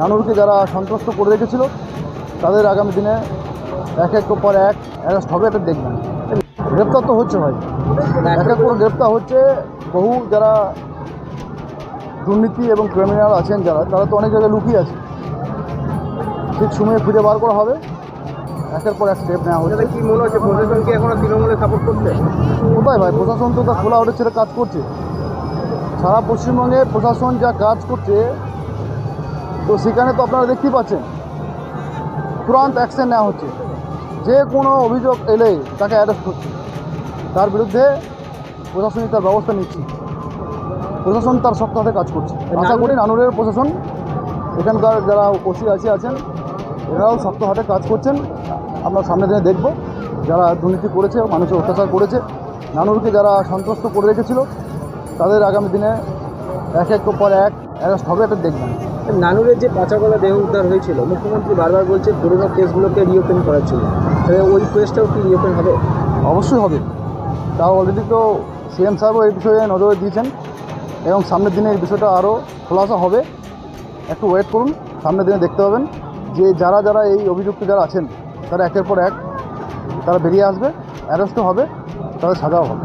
নানুরকে যারা সন্ত্রস্ত করে রেখেছিল তাদের আগামী দিনে এক এক পর এক অ্যারেস্ট হবে, এটা দেখবেন। গ্রেপ্তার তো হচ্ছে ভাই, এক এক করে গ্রেপ্তার হচ্ছে। বহু যারা দুর্নীতি এবং ক্রিমিনাল আছেন তারা তো অনেক জায়গায় লুকিয়ে আছে, ঠিক সময়ে খুঁজে বার করা হবে। একের পর এক স্টেপ নেওয়া হচ্ছে। কি মনে হচ্ছে প্রশাসন কি এখনো তৃণমূলে সাপোর্ট করছে? কোথায় ভাই, প্রশাসন তো তার খোলা অর্ডার ছেড়ে কাজ করছে। সারা পশ্চিমবঙ্গে প্রশাসন যা কাজ করছে, তো সেখানে তো আপনারা দেখতেই পাচ্ছেন তুরন্ত অ্যাকশন নেওয়া হচ্ছে। যে কোনো অভিযোগ এলেই তাকে অ্যারেস্ট করছে, তার বিরুদ্ধে প্রশাসনিক তার ব্যবস্থা নিচ্ছে। প্রশাসন তার শক্ত হাতে কাজ করছে। আশা করি নানুরের প্রশাসন, এখানকার যারা ওসি আছেন, এরাও শক্ত হাতে কাজ করছেন। আমরা সামনের দিনে দেখব যারা দুর্নীতি করেছে, মানুষের অত্যাচার করেছে, নানুরকে যারা সন্ত্রস্ত করে রেখেছিল তাদের আগামী দিনে এক এক পর এক অ্যারেস্ট হবে, এটা দেখবেন। নানুরের যে পাচারকলা দেহ উদ্ধার হয়েছিল, মুখ্যমন্ত্রী বারবার বলছে পুরোনো কেসগুলোকে রিওপেন করার জন্য, ওই কেসটাও কি রিওপেন হবে? অবশ্যই হবে। তাও অলরেডি তো সিএম সাহেবও এই বিষয়ে নজরে দিয়েছেন এবং সামনের দিনে এই বিষয়টা আরও খোলাসা হবে। একটু ওয়েট করুন, সামনের দিনে দেখতে পাবেন যে যারা এই অভিযুক্ত যারা আছেন তারা একের পর এক তারা বেরিয়ে আসবে, অ্যারেস্টও হবে, তাদের সাজাও হবে।